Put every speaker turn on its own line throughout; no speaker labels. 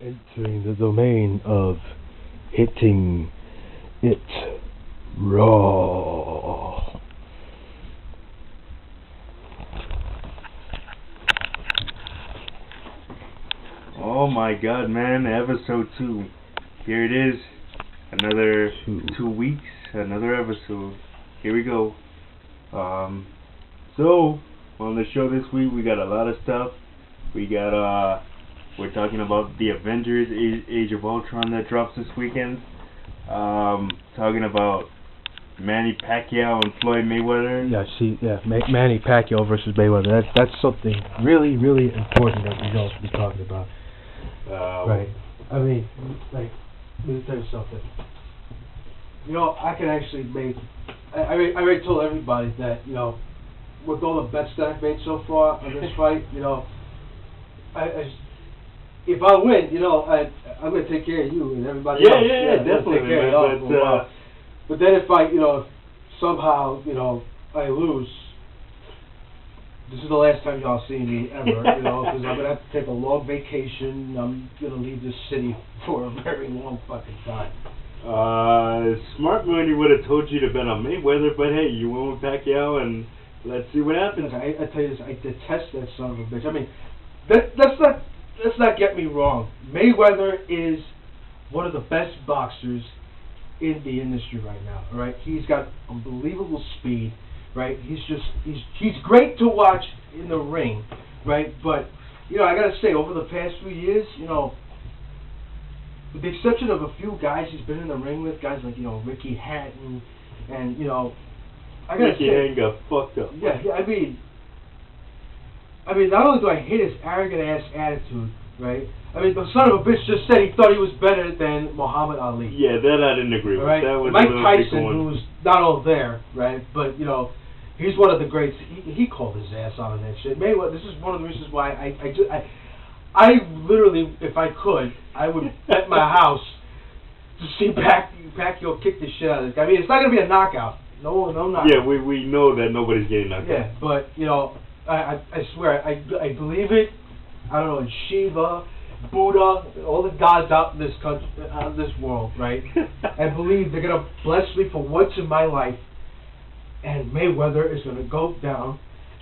entering the domain of Hittin It Raw.
Oh my god, man, episode 2. Here it is. Another 2 weeks, another episode. Here we go. So, on the show this week, we got a lot of stuff. We got, we're talking about the Avengers Age of Ultron that drops this weekend. Talking about Manny Pacquiao and Floyd Mayweather.
Manny Pacquiao versus Mayweather. That's something really, really important that we don't be talking about. Right. I mean, like, let me tell you something. You know, I can actually make. I already told everybody that, you know, with all the bets that I've made so far on this fight, you know, if I win, you know, I'm going to take care of you and everybody else.
Yeah, definitely.
Take care of but then if I, you know, somehow, you know, I lose, this is the last time y'all see me ever, you know, because I'm going to have to take a long vacation. I'm going to leave this city for a very long fucking time.
Smart money would have told you to bet on Mayweather, but hey, you went with Pacquiao, and let's see what happens.
Look, I tell you this, I detest that son of a bitch. I mean, let's not get me wrong. Mayweather is one of the best boxers in the industry right now. All right, he's got unbelievable speed. Right, he's great to watch in the ring. Right, but you know, I gotta say, over the past few years, you know, with the exception of a few guys he's been in the ring with, guys like, you know, Ricky Hatton, and, you know, I gotta
Ricky
say,
Hatton got fucked up.
Yeah, I mean, not only do I hate his arrogant ass attitude, right? I mean, the son of a bitch just said he thought he was better than Muhammad Ali.
Yeah, that I didn't agree with.
Right?
That was
Mike Tyson, who's not all there, right? But, you know, he's one of the greats. He called his ass out on that shit. Mayweather, this is one of the reasons why I literally, if I could, I would bet my house to see Pacquiao kick the shit out of this guy. I mean, it's not going to be a knockout. No knockout.
Yeah, we know that nobody's getting knocked out.
Yeah, but, you know, I swear, I believe it. I don't know, in Shiva, Buddha, all the gods out in this country, out of this world, right? I believe they're going to bless me for once in my life, and Mayweather is going to go down,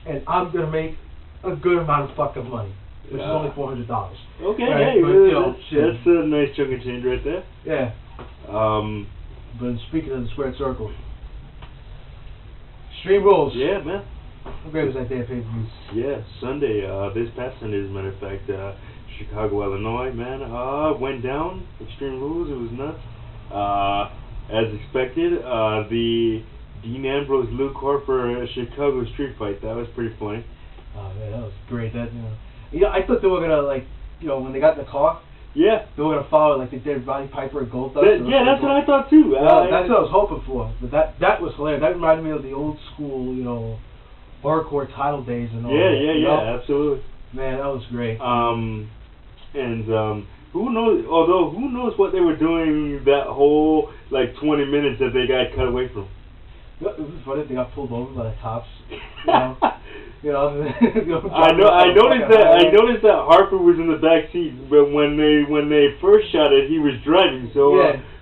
and I'm going to make a good amount of fucking money. Which is only $400.
Okay,
right?
hey,
but, you know,
that's a nice chunk of change right there.
Yeah. But speaking of the squared circle, Extreme Rules.
Yeah, man.
How great was that day of pay-per-views?
Yeah, Sunday. This past Sunday, as a matter of fact, Chicago, Illinois, man, went down. Extreme Rules. It was nuts. As expected, the Dean Ambrose Luke Harper Chicago street fight. That was pretty funny.
Oh man, that was great. That, you know. Yeah, I thought they were gonna, like, you know, when they got in the car.
Yeah.
They were gonna follow like they did Roddy Piper and Goldust.
Yeah, that's what I thought too.
That's what I was hoping for. But that was hilarious. That reminded me of the old school, you know, hardcore title days and all.
Yeah, absolutely.
Man, that was great.
Who knows? Although who knows what they were doing that whole like 20 minutes that they got cut away from.
It was funny. They got pulled over by the cops. You know. You know,
I noticed that Harper was in the back seat, but when they first shot it, he was driving. So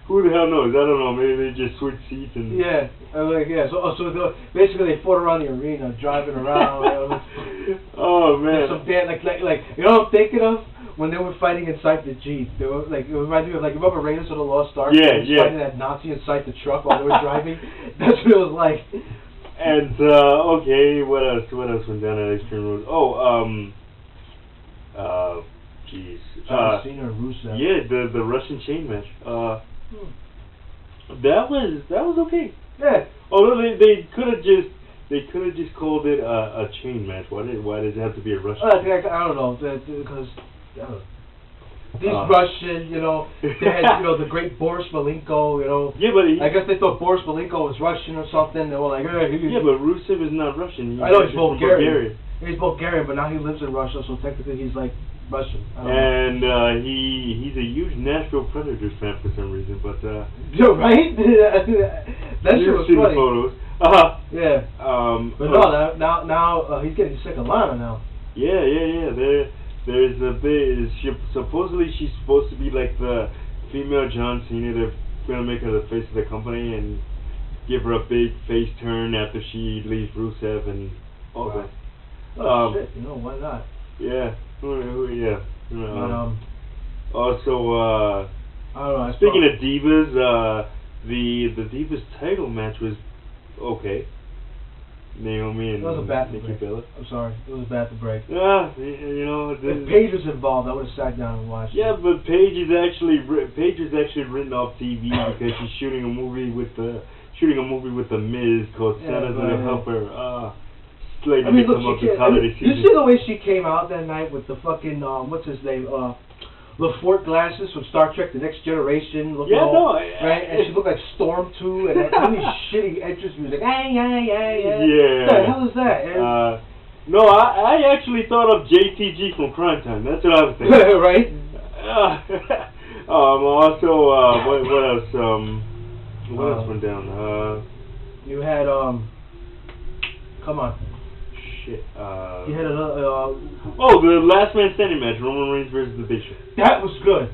who the hell knows? I don't know. Maybe they just switched seats and.
Yeah, So basically, they fought around the arena, driving around.
Oh man!
Some bad, like you know what I'm thinking of? When they were fighting inside the Jeep, they were like, it reminded me of, like, you remember Raiders of the Lost Ark?
Yeah.
Fighting that Nazi inside the truck while they were driving. That's what it was like.
And okay, what else went down at Extreme Rules? Jeez.
John Cena or Rusev.
Yeah, the Russian chain match. That was okay.
Yeah.
Although they could have just called it a chain match. Why does it have to be a Russian?
I don't know, because these Russian, you know, they had, you know, the great Boris Malenko, you know.
Yeah, but
I guess they thought Boris Malenko was Russian or something. They were like,
yeah, but Rusev is not Russian.
I know he's Bulgarian. He's Bulgarian, but now he lives in Russia, so technically he's like Russian.
And he's a huge Nashville Predators fan for some reason, but
you're right. That shit was funny.
The photos.
Yeah. But no, now he's getting sick of Lana now.
Yeah. there's a bit. Supposedly she's supposed to be like the female John Cena. They're gonna make her the face of the company and give her a big face turn after she leaves Rusev and all that.
Oh shit! You know why not?
Yeah. Yeah. Also,
I don't know.
speaking of divas, the Divas title match was okay. Naomi and Nikki Bella.
I'm sorry, it was bad to break.
Yeah, you know.
If Paige was involved, I would have sat down and watched.
Yeah, but Paige is actually written off TV because she's shooting a movie with the Miz called Santa's Little Helper. Slated to come up to holiday season.
You see the way she came out that night with the fucking what's his name? LaForte glasses from Star Trek: The Next Generation, right? And she looked like Storm too, and that really shitty entrance music.
Yeah.
What the hell is that?
No, I actually thought of JTG from Crime Time. That's what I was thinking.
Right.
Also, what else? What else went down?
You had come on.
Shit.
You had another.
The Last Man Standing match, Roman Reigns versus The Big Show.
That was good.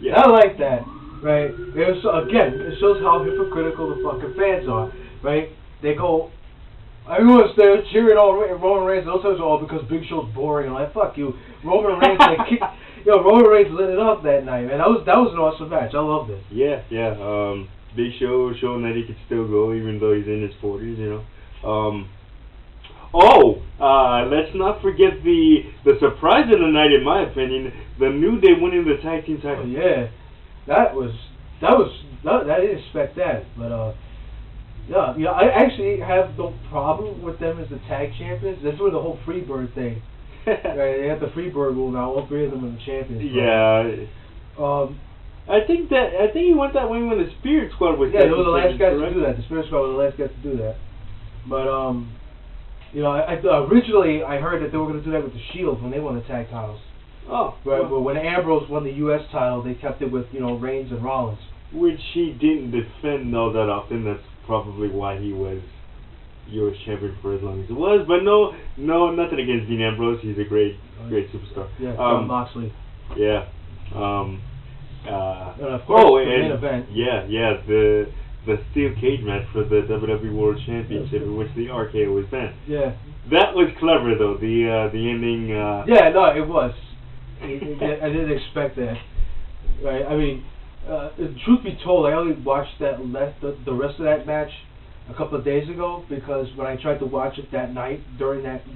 Yeah.
I like that. Right. It shows how hypocritical the fucking fans are. Right. They go. Everyone's there cheering on Roman Reigns. Those times all because Big Show's boring. I'm like, fuck you. Roman Reigns Roman Reigns lit it up that night, man. That was an awesome match. I loved it.
Yeah. Big Show showing that he could still go even though he's in his 40s, you know. Let's not forget the surprise of the night, in my opinion, the New Day winning the tag team title.
Yeah, I didn't expect that, but I actually have no problem with them as the tag champions. That's where the whole Freebird thing. Right, they have the Freebird rule now. All three of them are the champions.
Yeah. I think he went that way when the Spirit Squad was.
Yeah, they were the last guys to do that. The Spirit Squad were the last guys to do that. But originally I heard that they were going to do that with the Shield when they won the tag titles.
Oh.
Right, but when Ambrose won the U.S. title, they kept it with Reigns and Rollins.
Which he didn't defend all that often. That's probably why he was U.S. champion for as long as he was. But no, nothing against Dean Ambrose. He's a great superstar.
Yeah, Jon Moxley.
Yeah.
And of course, the main event.
Yeah, the steel cage match for the WWE World Championship, in which the RKO was banned.
Yeah.
That was clever, though. The ending.
Yeah, no, it was. I didn't expect that. Right. I mean, truth be told, I only watched the rest of that match a couple of days ago because when I tried to watch it that night during that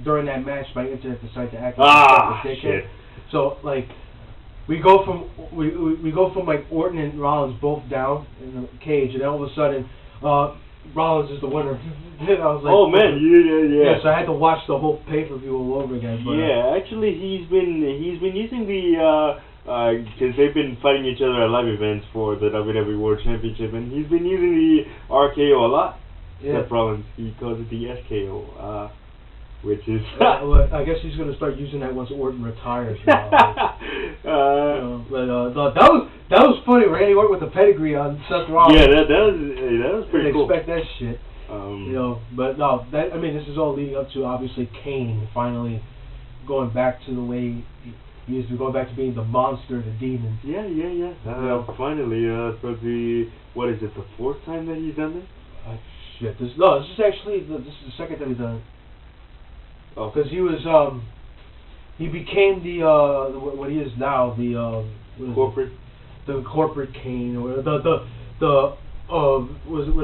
match, my internet decided to act
shit.
So like. We go from like Orton and Rollins both down in the cage, and then all of a sudden, Rollins is the winner. And I was like,
oh man, yeah.
So I had to watch the whole pay-per-view all over again. But,
actually, he's been using the because they've been fighting each other at live events for the WWE World Championship, and he's been using the RKO a lot.
Yeah.
Seth Rollins, he calls it the SKO. Which is
well, I guess he's going to start using that once Orton retires. But that was funny. Randy Orton with the pedigree on Seth Rollins.
Yeah, that was pretty cool.
Expect that shit. But no, this is all leading up to obviously Kane finally going back to the way he used to, going back to being the monster, the demon.
Yeah. Finally, for the the fourth time that he's done this?
Shit. This is the second time he's done it. Because he was, he became the what he is now, the
corporate,
the corporate Kane, or what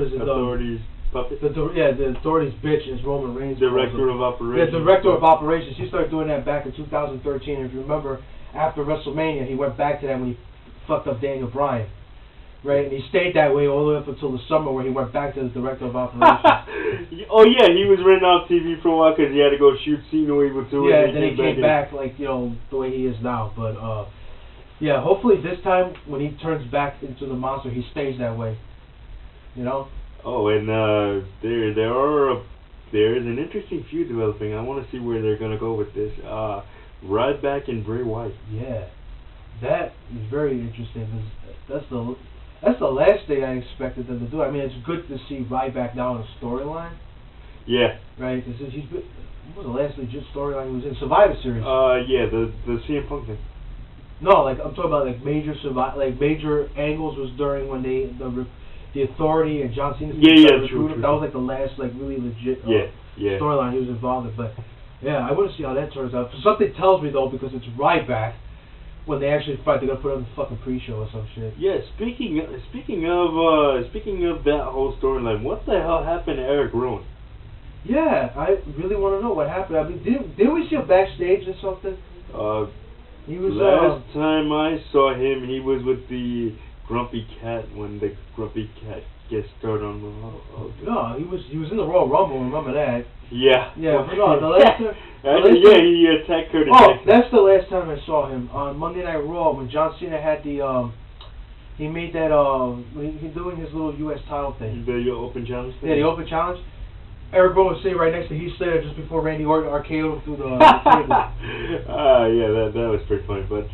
is it?
Authorities puppet.
The authorities bitch is Roman Reigns.
Director of operations.
Yeah, director of operations. He started doing that back in 2013. If you remember, after WrestleMania, he went back to that when he fucked up Daniel Bryan. Right, and he stayed that way all the way up until the summer where he went back to the director of operations.
Oh yeah, he was written off TV for a while because he had to go shoot See No Evil 2.
Yeah, and then he came back like, the way he is now. But, yeah, hopefully this time when he turns back into the monster, he stays that way.
Oh, and there is an interesting feud developing. I want to see where they're going to go with this. Ryback and Bray Wyatt.
Yeah, that is very interesting. That's the last thing I expected them to do. I mean, it's good to see Ryback now in a storyline.
Yeah.
Right? He's been, what was the last legit storyline he was in? Survivor Series.
Yeah, the CM Punk thing.
No, like I'm talking about like major angles was during when the Authority and John Cena.
True.
That was like the last like really legit storyline he was involved in. But yeah, I want to see how that turns out. Something tells me though, because it's Ryback, when they actually fight, they're gonna put on the fucking pre-show or some shit.
Yeah. Speaking of that whole storyline, what the hell happened to Eric Rowan?
Yeah, I really want to know what happened. I mean, did we see him backstage or something? He was
last time I saw him, he was with the Grumpy Cat when the Grumpy Cat guest starred on the.
No, he was in the Royal Rumble. Remember that?
Yeah.
Yeah, but no, the last time.
He attacked Curtis.
Oh, that's the last time I saw him on Monday Night Raw when John Cena had the he made that he's doing his little U.S. title thing.
The open challenge thing.
Yeah, the open challenge. Eric Rowan was sitting right next to Heath Slater just before Randy Orton RKO'd him through the table.
Yeah, that was pretty funny. But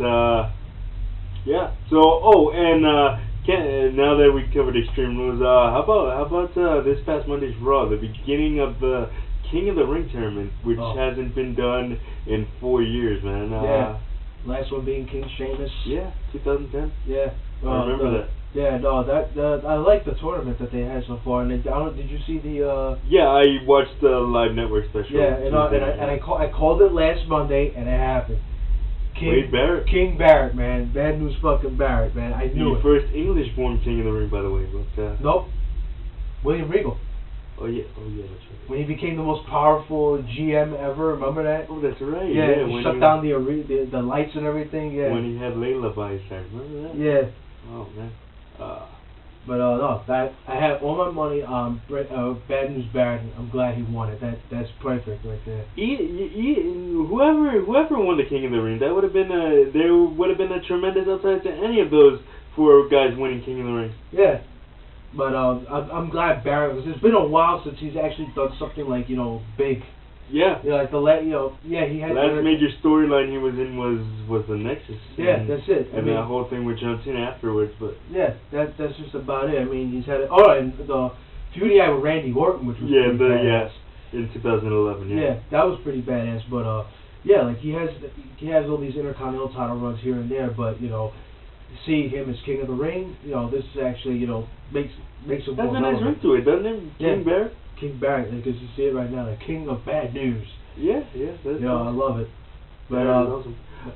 yeah. So now that we covered Extreme Rules, how about this past Monday's Raw, the beginning of the King of the Ring tournament, which hasn't been done in 4 years, man.
Yeah. Last one being King Sheamus.
Yeah, 2010.
Yeah.
I remember that.
Yeah, no, I like the tournament that they had so far. And did you see the?
Yeah, I watched the Live Network special.
Yeah, I called it last Monday, and it happened.
Wade Barrett.
King Barrett, man. Bad news, fucking Barrett, man. I knew
the first English-born King of the Ring, by the way. But
nope. William Regal.
Oh yeah, that's right.
When he became the most powerful GM ever, remember that?
Oh, that's right.
Yeah, he shut down the lights and everything. Yeah.
When he had Layla by his side, remember that?
Yeah.
Oh man.
But no, I have all my money on Bad News Barrett. I'm glad he won it. That's perfect right there.
Whoever won the King of the Ring, there would have been a tremendous upside to any of those 4 guys winning King of the Ring.
Yeah. But I'm glad Barrett, because it's been a while since he's actually done something like big.
Yeah.
Yeah, like he had
last major storyline he was in was the Nexus.
Yeah, that's it.
And that whole thing with John Cena afterwards, but
yeah, that's just about it. I mean, he's had and the feud he had with Randy Orton, which was pretty badass.
In 2011.
Yeah, that was pretty badass. But yeah, like he has all these Intercontinental title runs here and there, but see him as King of the Ring, this is actually makes him.
That's a nice ring to it, doesn't it? King Barrett.
King Barrett, because you see it right now, the King of Bad News.
Yeah, that's
I love it. But
that's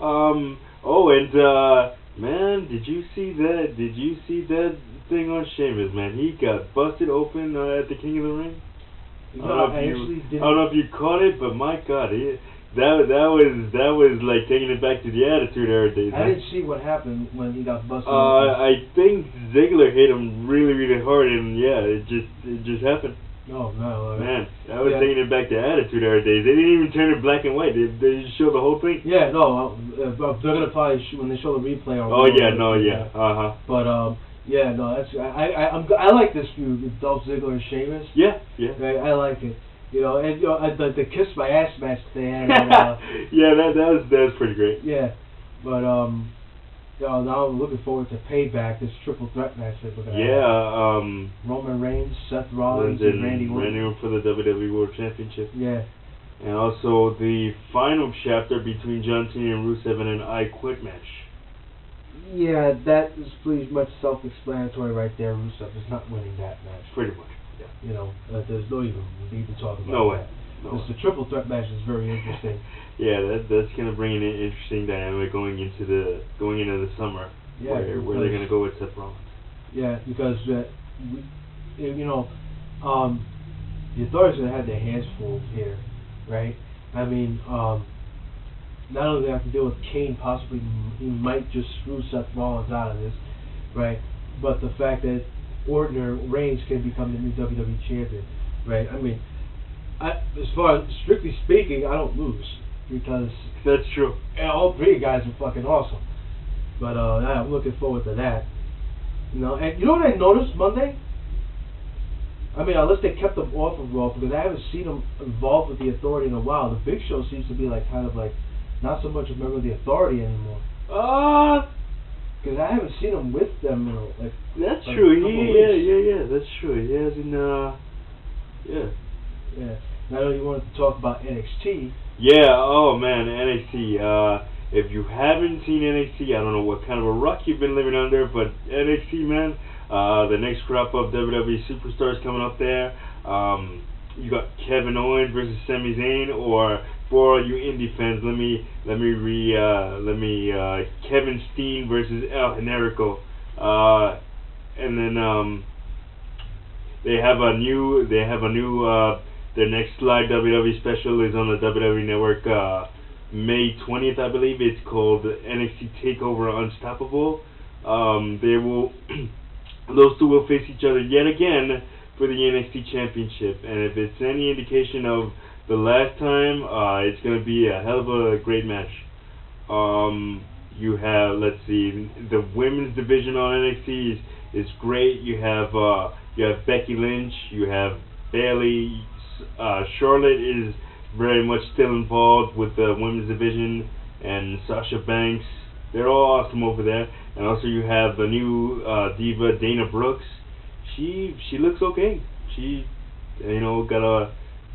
awesome. Man, did you see that? Did you see that thing on Sheamus, man? He got busted open at the King of the Ring. I don't know if you caught it, but my God, that was like taking it back to the Attitude Era days.
I didn't see what happened when he got busted.
I think Ziggler hit him really, really hard, and yeah, it just happened.
Oh no,
man, I was taking it back to Attitude Era days. They didn't even turn it black and white. They just showed the whole thing.
Yeah, no, they're gonna probably when they show the replay. But yeah, no, that's I like this feud with Dolph Ziggler and Sheamus.
Yeah.
I like it. And the kiss my ass match they had.
Yeah, that was pretty great.
Yeah, but now I'm looking forward to Payback, this triple threat match that we're gonna have. Roman Reigns, Seth Rollins, and Randy Orton
for the WWE World Championship.
Yeah.
And also the final chapter between John Cena and Rusev in an I Quit match.
Yeah, that is pretty much self-explanatory right there. Rusev is not winning that match.
Pretty much. Yeah.
There's no even need to talk about
No way.
Because the triple threat match is very interesting.
Yeah, that's gonna bring in an interesting dynamic going into the summer.
Yeah,
where they're gonna go with Seth Rollins.
Yeah, because the Authority's gonna have their hands full here, right? I mean, not only do they have to deal with Kane, possibly he might just screw Seth Rollins out of this, right? But the fact that Orton or Reigns can become the new WWE champion, right? I mean, as far as strictly speaking, I don't lose because
that's true.
All 3 guys are fucking awesome. But I'm looking forward to that. And you know what I noticed Monday? I mean, unless they kept them off of Raw, because I haven't seen them involved with the Authority in a while. The Big Show seems to be kind of not so much a member of the Authority anymore. Because I haven't seen him with them in
That's true. Yeah, that's true. He hasn't. Yeah.
Yeah. Now you wanted to talk about NXT.
Yeah, oh man, NXT. If you haven't seen NXT, I don't know what kind of a rock you've been living under, but NXT, man, the next crop of WWE superstars coming up there. You got Kevin Owens versus Sami Zayn, or for all you indie fans, Kevin Steen versus El Generico. And then they have a new their next live WWE special is on the WWE Network May 20th, I believe. It's called NXT TakeOver Unstoppable. Those two will face each other yet again for the NXT Championship, and if it's any indication of the last time, it's going to be a hell of a great match. You have, let's see, the women's division on NXT is great. You have Becky Lynch, you have Bayley, Charlotte is very much still involved with the women's division, and Sasha Banks. They're all awesome over there. And also you have the new diva Dana Brooks. She looks okay. She got a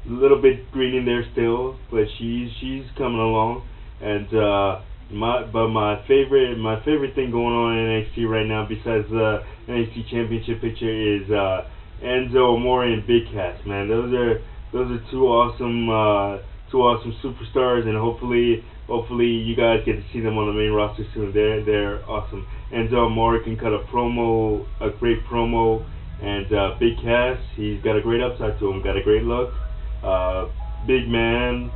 little bit green in there still, but she's coming along. And my favorite thing going on in NXT right now, besides the NXT Championship picture, is Enzo Amore and Big Cass. Man, those are two awesome superstars, and hopefully you guys get to see them on the main roster soon. They're awesome. Enzo Amore can cut a great promo, and Big Cass, he's got a great upside to him, got a great look. Big man,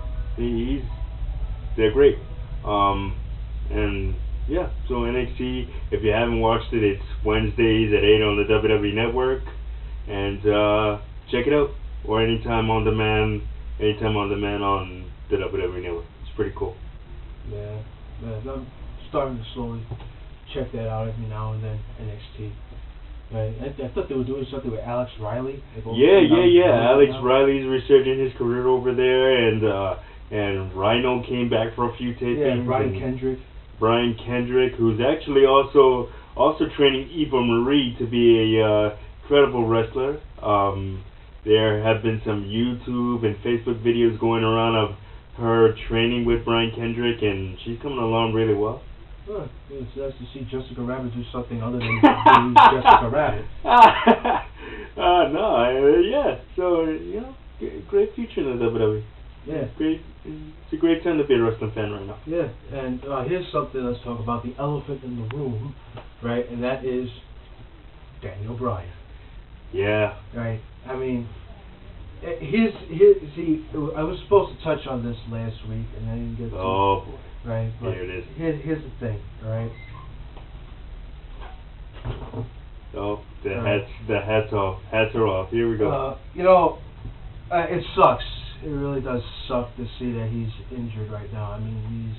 they're great. And yeah, so NXT, if you haven't watched it, it's Wednesdays at 8 on the WWE Network, and check it out, or anytime on demand on the WWE Network. It's pretty cool.
Yeah, I'm starting to slowly check that out every now and then, NXT. Right. I thought they were doing something with Alex Riley.
Yeah. Alex Riley's resurging his career over there, and Rhino came back for a few tapings.
Yeah,
Brian Kendrick, who's actually also training Eva Marie to be a credible wrestler. There have been some YouTube and Facebook videos going around of her training with Brian Kendrick, and she's coming along really well.
Huh. It's nice to see Jessica Rabbit do something other than being Jessica Rabbit. So,
great future in the WWE.
Yeah.
It's a great time to be a wrestling fan right now.
Yeah, and here's something, let's talk about the elephant in the room, right, and that is Daniel Bryan.
Yeah.
Right, I mean, see, I was supposed to touch on this last week, and I didn't get to.
Oh, boy.
Right, but
here it is.
Here's the thing, right?
Oh, the hats are off. Here we go.
It sucks. It really does suck to see that he's injured right now. I mean, he's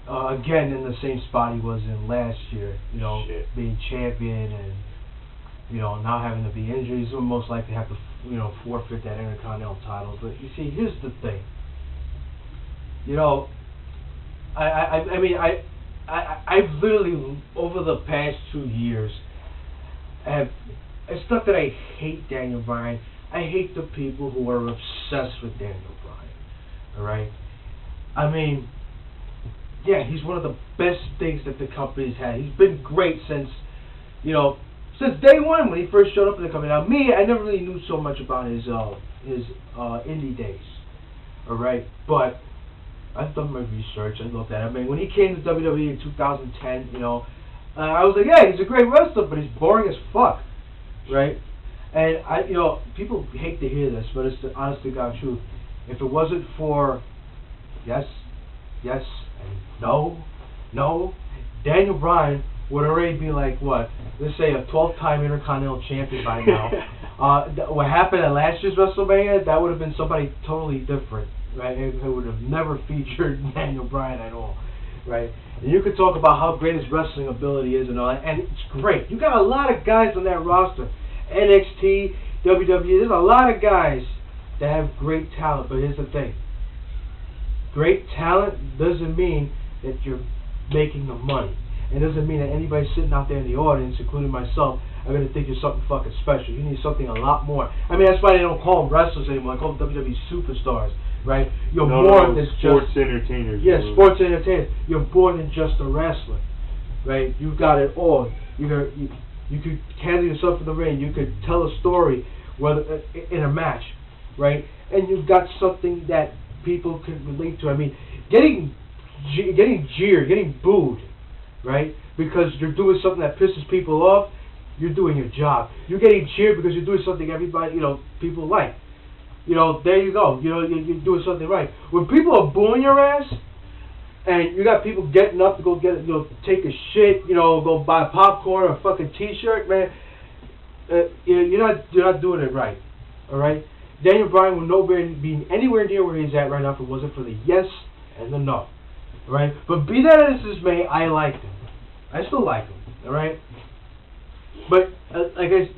again in the same spot he was in last year. Being champion and now having to be injured. He's most likely have to forfeit that Intercontinental title. But you see, here's the thing. I've literally over the past 2 years it's not that I hate Daniel Bryan. I hate the people who are obsessed with Daniel Bryan. Alright? I mean, yeah, he's one of the best things that the company's had. He's been great since day one when he first showed up in the company. Now, I never really knew so much about his indie days. Alright? But I've done my research. I looked at it. I mean, when he came to WWE in 2010, I was like, yeah, he's a great wrestler, but he's boring as fuck. Right? And people hate to hear this, but it's the honest to God truth. If it wasn't for yes, and no, Daniel Bryan would already be like what? Let's say a 12-time Intercontinental Champion by now. What happened at last year's WrestleMania? That would have been somebody totally different, right? It would have never featured Daniel Bryan at all, right? And you could talk about how great his wrestling ability is and all that, and it's great. You got a lot of guys on that roster. NXT, WWE, there's a lot of guys that have great talent, but here's the thing. Great talent doesn't mean that you're making the money. It doesn't mean that anybody sitting out there in the audience, including myself, I'm gonna think you're something fucking special. You need something a lot more. I mean, that's why they don't call them wrestlers anymore. They call them WWE superstars, right? You're more than
sports
just
entertainers.
Yeah, sports entertainers. You're more than just a wrestler, right? You've got it all. You could handle yourself in the ring. You could tell a story, whether in a match, right? And you've got something that people can relate to. I mean, getting jeered, getting booed, right? Because you're doing something that pisses people off. You're doing your job. You're getting cheered because you're doing something everybody, people like. There you go. You're doing something right. When people are booing your ass, and you got people getting up to go take a shit, go buy popcorn or a fucking T-shirt, man, you're not doing it right. All right. Daniel Bryan would be anywhere near where he's at right now if it wasn't for the yes and the no. All right. But be that as it may, I liked him. I still like him. All right. But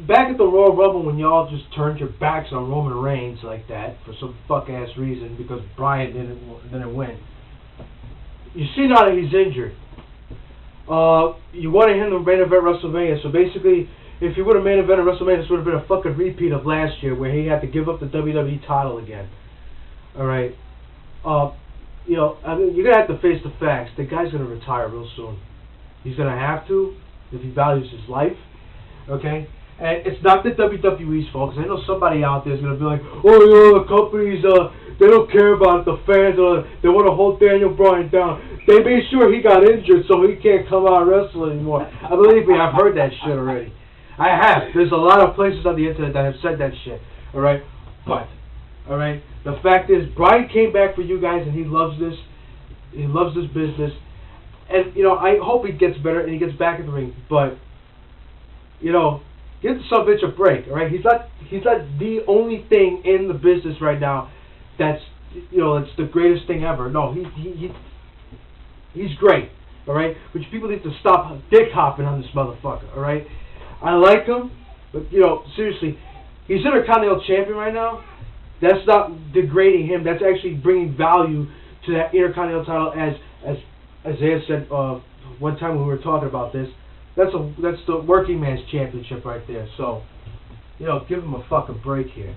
back at the Royal Rumble when y'all just turned your backs on Roman Reigns like that for some fuck ass reason because Bryan didn't win. You see now that he's injured. You wanted him to main event WrestleMania. So basically, if he would have main evented WrestleMania, this would have been a fucking repeat of last year where he had to give up the WWE title again. All right. I mean, you're gonna have to face the facts. The guy's gonna retire real soon. He's gonna have to if he values his life. Okay? And it's not the WWE's fault, because I know somebody out there is going to be like, the companies, they don't care about the fans, they want to hold Daniel Bryan down. They made sure he got injured so he can't come out and wrestle anymore. Believe me, I've heard that shit already. I have. There's a lot of places on the internet that have said that shit. Alright? But, alright, the fact is, Bryan came back for you guys and he loves this. He loves this business. And, I hope he gets better and he gets back in the ring. But, give the son of a bitch a break, all right? He's not the only thing in the business right now that's, it's the greatest thing ever. No, he's great, all right? But people need to stop dick hopping on this motherfucker, all right? I like him, but, seriously, he's Intercontinental Champion right now. That's not degrading him. That's actually bringing value to that Intercontinental title, as Isaiah said one time when we were talking about this. That's the working man's championship right there. So, give him a fucking break here.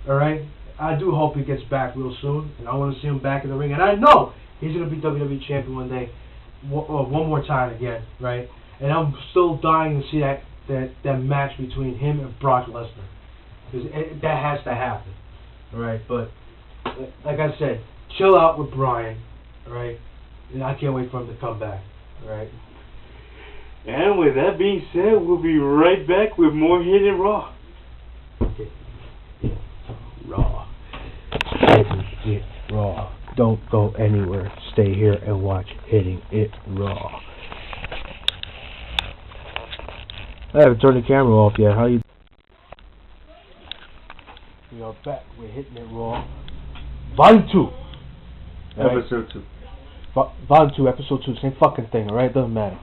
All right? I do hope he gets back real soon, and I want to see him back in the ring. And I know he's going to be WWE champion one day, one more time again, right? And I'm still dying to see that match between him and Brock Lesnar, because that has to happen. All right? But like I said, chill out with Bryan. All right? And I can't wait for him to come back. All right?
And with that being said, we'll be right back with more Hittin It Raw.
Hittin It Raw. Hittin It Raw. Don't go anywhere. Stay here and watch Hittin It Raw. I haven't turned the camera off yet. How you? We are back. We're Hittin It Raw. Volume 2. Right?
Episode 2.
Volume 2, Episode 2. Same fucking thing, alright? Doesn't matter.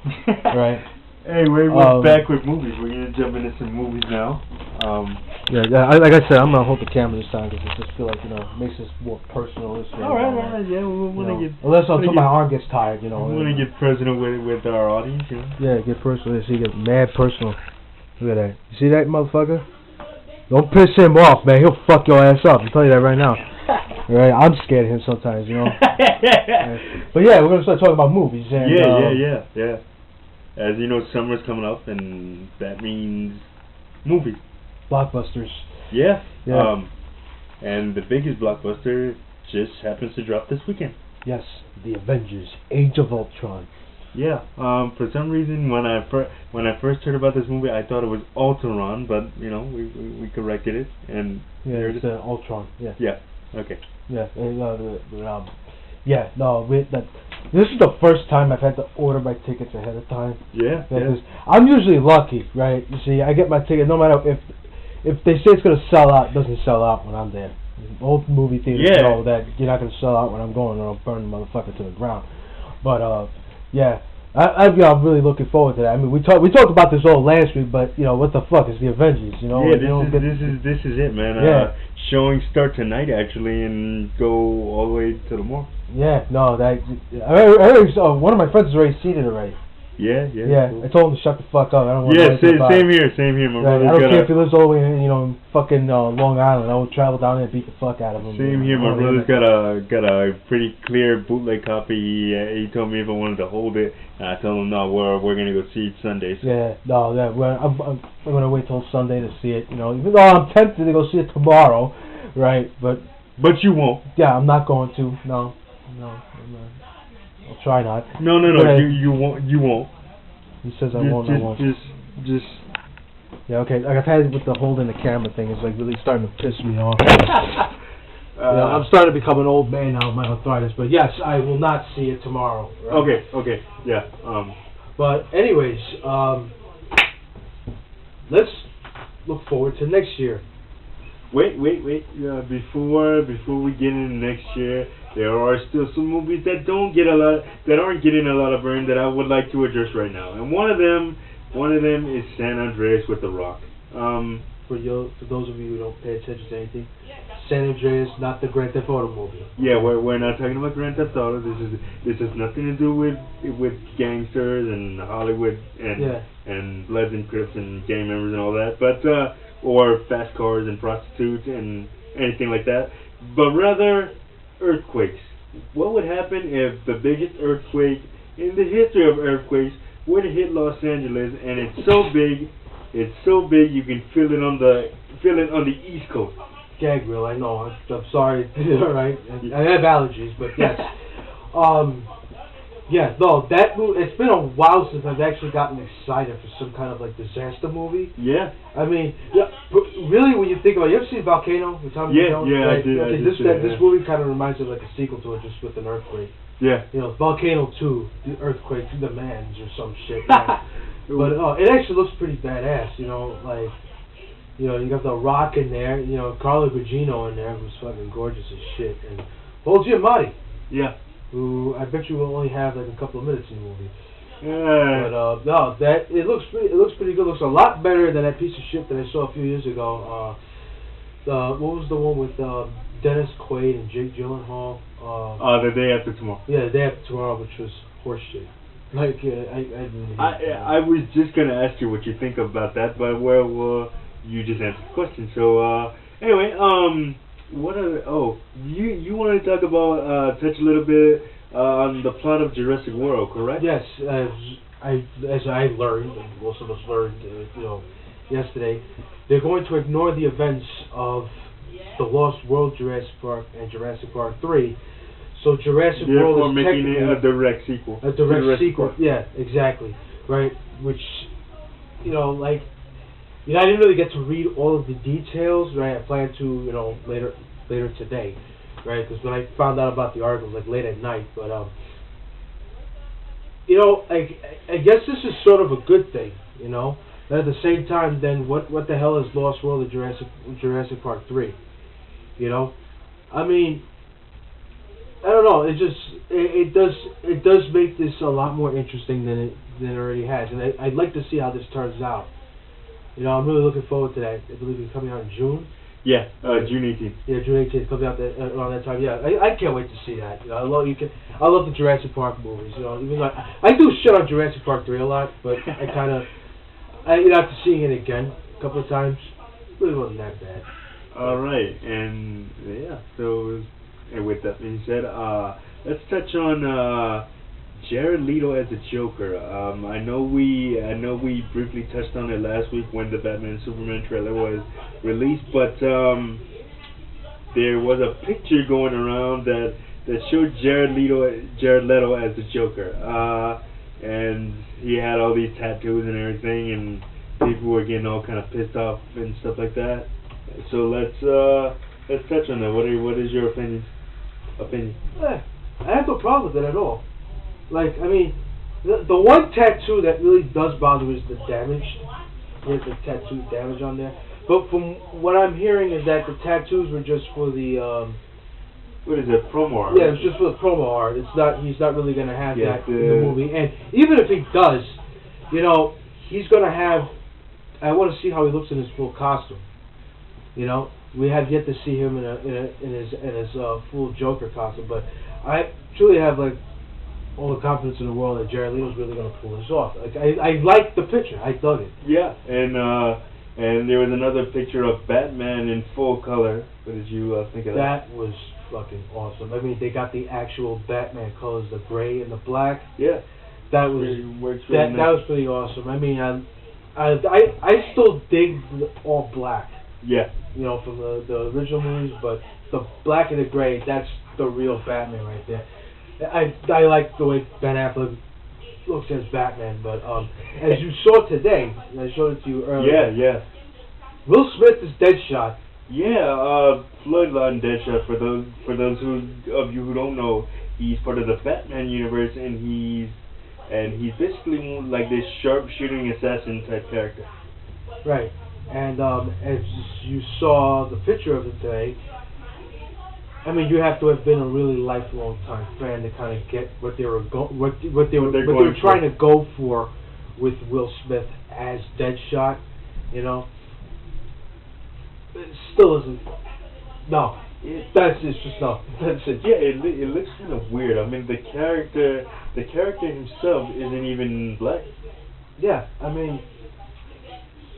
Alright?
Hey, we're back with movies. We're going to jump into some movies now.
Like I said, I'm going to hold the camera this time because I just feel like, it makes this more personal.
Alright, yeah, we want to get...
Unless until my arm gets tired,
We want to get personal with our audience,
Yeah, get personal. See, get mad personal. Look at that. You see that, motherfucker? Don't piss him off, man. He'll fuck your ass up. I'm telling you that right now. Alright, I'm scared of him sometimes, But yeah, we're going to start talking about movies. And,
yeah. As you know, summer's coming up, and that means movies.
Blockbusters.
Yeah. And the biggest blockbuster just happens to drop this weekend.
Yes, the Avengers Age of Ultron.
Yeah. For some reason, when I first heard about this movie, I thought it was Ultron, but we corrected it, and
it's Ultron. Yeah.
Yeah. Okay.
Yeah. This is the first time I've had to order my tickets ahead of time.
Yeah.
I'm usually lucky, right? You see, I get my ticket no matter if they say it's gonna sell out, it doesn't sell out when I'm there. Old movie theaters know that you're not gonna sell out when I'm going, or I'll burn the motherfucker to the ground. But I'm really looking forward to that. I mean, we talked about this all last week, but what the fuck is the Avengers?
This is it, man.
Yeah.
Showing start tonight actually, and go all the way to the morning.
Yeah, no, I heard one of my friends has already seen it already.
Yeah.
Yeah,
Cool.
I told him to shut the fuck up. I don't want
Yeah,
to about
same
it.
here. My
Right,
brother's
I don't
got
care if he lives all the way in, in fucking Long Island. I will travel down there and beat the fuck out of him.
Same here. My brother's got a pretty clear bootleg copy. He told me if I wanted to hold it, and I told him no, we're gonna go see it Sunday. So.
Yeah, no, yeah. Well, I'm gonna wait till Sunday to see it. Even though I'm tempted to go see it tomorrow, right? But
you won't.
Yeah, I'm not going to. No, I'm not. I'll try not.
No. You won't. You won't.
He says I won't. I won't.
Just.
Yeah, okay. Like I've had with the holding the camera thing, it's like really starting to piss me off. I'm starting to become an old man now with my arthritis. But yes, I will not see it tomorrow. Right?
Okay. Yeah.
But anyways, let's look forward to next year.
Wait. Before we get into next year, there are still some movies that aren't getting a lot of burn that I would like to address right now. And one of them is San Andreas with The Rock.
For those of you who don't pay attention to anything, San Andreas, not the Grand Theft Auto movie.
Yeah, we're not talking about Grand Theft Auto. This has nothing to do with gangsters and Hollywood and Bloods and Crips and gang members and all that, but or fast cars and prostitutes and anything like that, but rather earthquakes. What would happen if the biggest earthquake in the history of earthquakes were to hit Los Angeles, and it's so big you can feel it on the East Coast?
Gabriel, I know. I'm sorry. All right, I have allergies, but yes. Yeah, no, that movie. It's been a while since I've actually gotten excited for some kind of like disaster movie.
Yeah.
I mean, yeah, but really, when you think about it, you ever seen Volcano with Tommy Lee Jones?
Yeah,
right?
I did.
This movie kind of reminds me of like a sequel to it, just with an earthquake.
Yeah.
Volcano 2, the earthquake, the Mans or some shit. Right? But it actually looks pretty badass. You got The Rock in there. Carla Gugino in there, who's fucking gorgeous as shit, and Paul Giamatti.
Yeah.
Who I bet you will only have like a couple of minutes in the movie.
Yeah.
But no, it looks pretty good. Looks a lot better than that piece of shit that I saw a few years ago. What was the one with Dennis Quaid and Jake Gyllenhaal?
The Day After Tomorrow.
Yeah, The Day After Tomorrow, which was horseshit. Like
I was just gonna ask you what you think about that, but you just answered the question. So anyway, you want to talk about touch a little bit on the plot of Jurassic World, correct?
Yes, as I learned, and most of us learned, yesterday, they're going to ignore the events of the Lost World Jurassic Park and Jurassic Park 3. So Jurassic World is
making it a direct sequel.
A direct sequel, yeah, exactly, right? Which, I didn't really get to read all of the details, right? I plan to, later today, right? Because when I found out about the article, it was like late at night. But I guess this is sort of a good thing, But at the same time, then what the hell is Lost World of Jurassic Park 3? I mean, I don't know. It does make this a lot more interesting than it already has, and I'd like to see how this turns out. I'm really looking forward to that. I believe it's coming out in June.
Yeah, June 18th.
Yeah, June 18th comes out around that time. Yeah, I can't wait to see that. I love the Jurassic Park movies. Even though I do shit on Jurassic Park 3 a lot, but after seeing it again a couple of times, it really wasn't that bad.
All right, and yeah, so and with that being said, let's touch on Jared Leto as the Joker. I know we briefly touched on it last week when the Batman Superman trailer was released, but there was a picture going around that showed Jared Leto as the Joker, and he had all these tattoos and everything, and people were getting all kind of pissed off and stuff like that. So let's touch on that. What is your opinion?
I have no problem with it at all. Like, I mean, the one tattoo that really does bother me is the damage. There's the tattoo damage on there. But from what I'm hearing is that the tattoos were just for the
what is it, promo art?
Yeah, it's just for the promo art. He's not really gonna have that in the movie. And even if he does, he's gonna have. I want to see how he looks in his full costume. We have yet to see him in his full Joker costume, but I truly have all the confidence in the world that Jared Leto's really going to pull this off. Like, I liked the picture. I dug it.
Yeah, and there was another picture of Batman in full color. What did you think of that?
That was fucking awesome. I mean, they got the actual Batman colors, the gray and the black.
Yeah.
That was that was pretty awesome. I mean, I still dig the all black.
Yeah.
You know, from the original movies, but the black and the gray, that's the real Batman right there. I like the way Ben Affleck looks as Batman, but as you saw today, and I showed it to you earlier.
Yeah.
Will Smith is Deadshot.
Yeah, Bloodline Deadshot. For those of you who don't know, he's part of the Batman universe, and he's basically like this sharpshooting assassin type character.
Right, and as you saw the picture of him today, I mean, you have to have been a really lifelong time fan to kind of get what they were trying to go for with Will Smith as Deadshot. You know, it still isn't. No, that's just no. That's it.
Yeah, it looks kind of weird. I mean, the character himself isn't even black.
Yeah, I mean,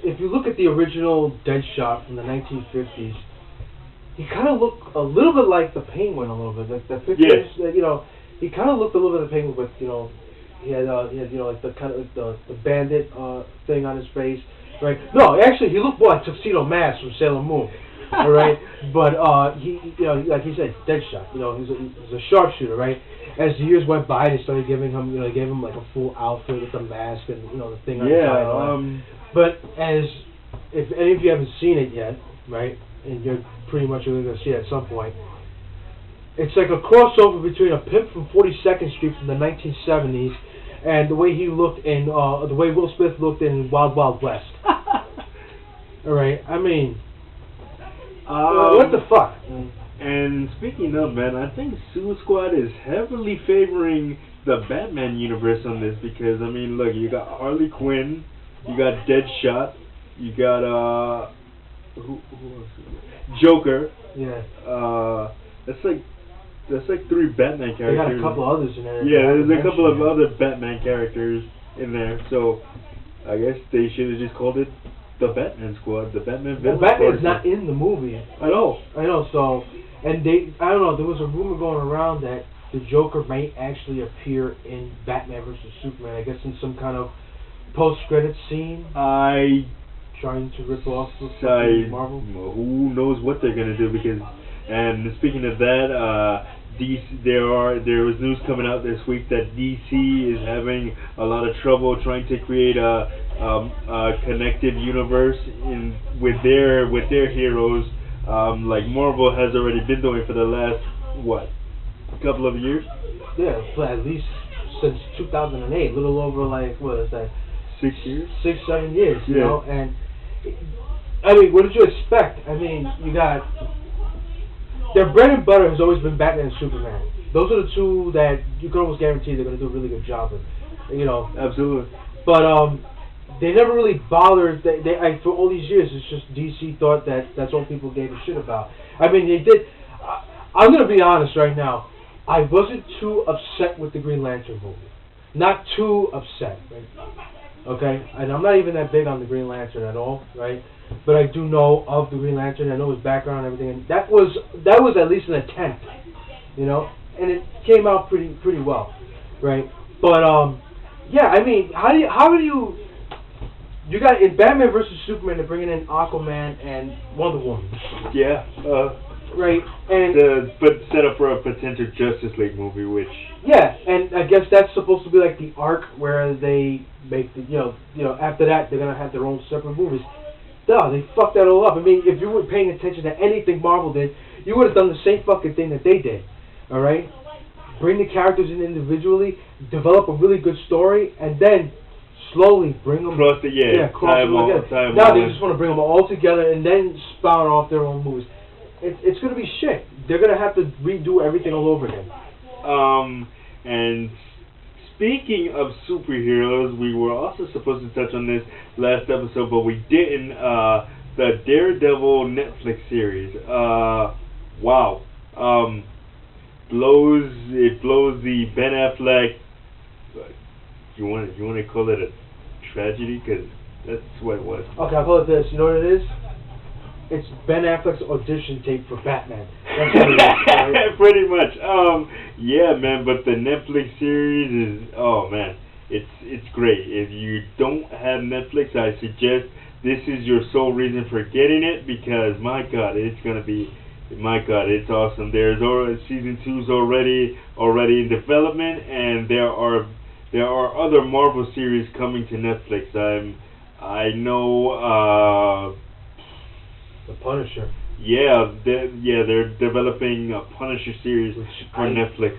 if you look at the original Deadshot from the 1950s. He kind of looked a little bit like the Penguin, a little bit. Like the pictures, you know, he kind of looked a little bit like the Penguin, but you know, he had you know, like the kind of like the bandit thing on his face, right? No, actually, he looked more like Tuxedo Mask from Sailor Moon, all right. But he, you know, like he said, Deadshot. You know, he's a sharpshooter, right? As the years went by, they started giving him, you know, they gave him like a full outfit with the mask and you know the thing on his eye. But if any of you haven't seen it yet, right? And you're pretty much going to see it at some point. It's like a crossover between a pimp from 42nd Street from the 1970s and the way he looked in, the way Will Smith looked in Wild Wild West. All right, I mean, what the fuck?
And speaking of, man, I think Suicide Squad is heavily favoring the Batman universe on this because, I mean, look, you got Harley Quinn, you got Deadshot, you got, who else? Joker.
Yeah.
That's like 3 Batman characters.
They got a couple others in there.
Yeah, there's a couple of other Batman characters in there. So I guess they should have just called it the Batman Squad, the Batman Villain Squad.
Batman's not in the movie.
I know.
So, and I don't know. There was a rumor going around that the Joker might actually appear in Batman vs Superman. I guess in some kind of post-credit scene. Trying to rip off Marvel.
Who knows what they're gonna do? Because, and speaking of that, DC, there was news coming out this week that DC is having a lot of trouble trying to create a connected universe with their heroes, like Marvel has already been doing for the last couple of years. Yeah,
at least since 2008, a little over like what is that?
6 years?
6-7 years, you know, and I mean, what did you expect? I mean, you got their bread and butter has always been Batman and Superman. Those are the two that you can almost guarantee they're going to do a really good job with, you know.
Absolutely.
But they never really bothered. For all these years, it's just DC thought that's all people gave a shit about. I mean, they did. I'm going to be honest right now. I wasn't too upset with the Green Lantern movie. Not too upset, right? Okay, and I'm not even that big on the Green Lantern at all, right? But I do know of the Green Lantern. I know his background and everything, and that was at least an attempt, you know, and it came out pretty well, right? But yeah, I mean, how do you got in Batman vs Superman, they're bringing in Aquaman and Wonder Woman.
Yeah.
Right, and
but set up for a potential Justice League movie, which
and I guess that's supposed to be like the arc where they make the you know after that they're gonna have their own separate movies. No, they fucked that all up. I mean, if you weren't paying attention to anything Marvel did, you would have done the same fucking thing that they did. All right, bring the characters in individually, develop a really good story, and then slowly bring them
cross the
time. Now they just want to bring them all together and then spawn off their own movies. It's going to be shit. They're going to have to redo everything all over again.
And speaking of superheroes, we were also supposed to touch on this last episode, but we didn't. The Daredevil Netflix series. Wow. Blows the Ben Affleck but you want to call it a tragedy? Because that's what it was.
Okay, I'll call it this. You know what it is? It's Ben Affleck's audition tape for Batman. That's what it is, right?
Pretty much. Yeah, man. But the Netflix series is, oh man, it's great. If you don't have Netflix, I suggest this is your sole reason for getting it, because my God, it's gonna be, my God, it's awesome. There's already season 2's already in development, and there are other Marvel series coming to Netflix. I know.
The Punisher.
Yeah, they're developing a Punisher series for Netflix.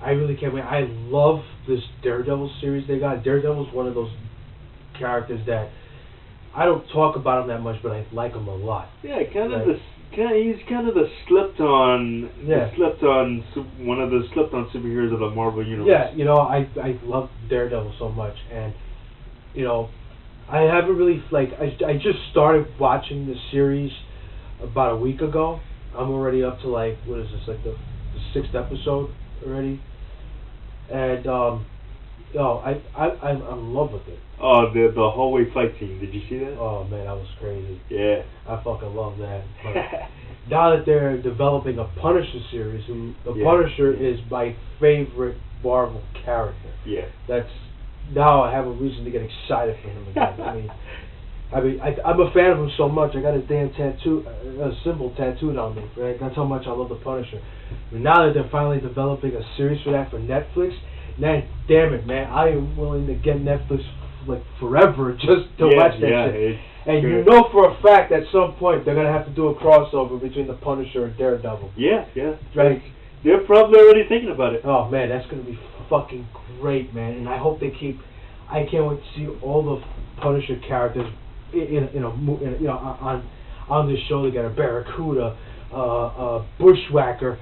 I really can't wait. I love this Daredevil series they got. Daredevil's one of those characters that I don't talk about him that much, but I like him a lot.
Yeah, he's kind of the slept-on, one of the slept-on superheroes of the Marvel universe.
Yeah, you know, I love Daredevil so much, and you know, I haven't really, like, I just started watching the series about a week ago. I'm already up to, like, what is this, like the 6th episode already, and I'm in love with it.
Oh, the hallway fight scene. Did you see that?
Oh man, that was crazy.
Yeah.
I fucking love that. But now that they're developing a Punisher series, the Punisher is my favorite Marvel character.
Yeah.
Now I have a reason to get excited for him again. I'm a fan of him so much. I got his damn symbol tattooed on me. Right? That's how much I love the Punisher. But now that they're finally developing a series for that for Netflix, man, damn it, man, I am willing to get Netflix like forever just to watch that shit. And you know for a fact at some point they're gonna have to do a crossover between the Punisher and Daredevil.
Yeah.
Right.
They're probably already thinking about it.
Oh man, that's gonna be fucking great, man. And I hope they keep. I can't wait to see all the Punisher characters on this show together. Barracuda, Bushwhacker,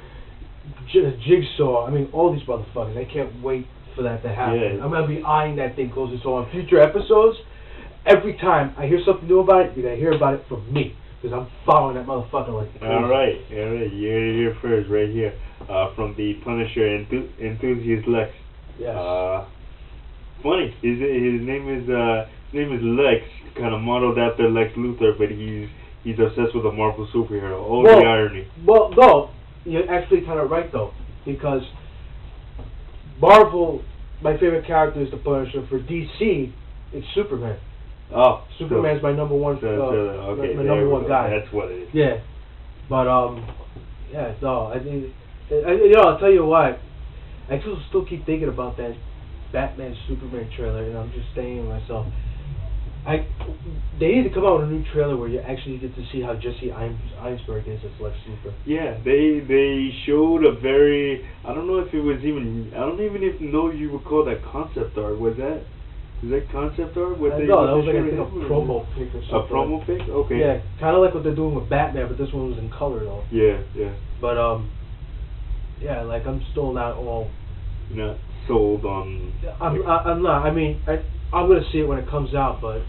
Jigsaw. I mean, all these motherfuckers. I can't wait for that to happen.
Yeah.
I'm gonna be eyeing that thing closely. So on future episodes, every time I hear something new about it, you're gonna hear about it from me, because I'm following that motherfucker like crazy.
All right. You're here first, right here, from the Punisher enthusiast Lex.
Yes.
Funny. His name is Lex, kind of modeled after Lex Luthor, but he's obsessed with a Marvel superhero. Oh, the irony.
Well, no, you're actually kind of right though, because Marvel, my favorite character is the Punisher. For DC, it's Superman.
Oh,
Superman's my number one.
Okay,
my number one guy.
That's what it is.
Yeah, but yeah, no, I mean, I'll tell you what, I still keep thinking about that Batman Superman trailer, and I'm just saying to myself, they need to come out with a new trailer where you actually get to see how Jesse Einsberg is as Lex Luthor.
Yeah, they showed a very, I don't know if it was even, I don't even know if you would call that concept art. Was that concept art?
No, that was like a promo pic or something.
A promo pic? Okay.
Yeah, kind of like what they're doing with Batman, but this one was in color though.
Yeah.
But yeah, like I'm still not all.
Not sold on.
I'm not. I mean, I'm gonna see it when it comes out, but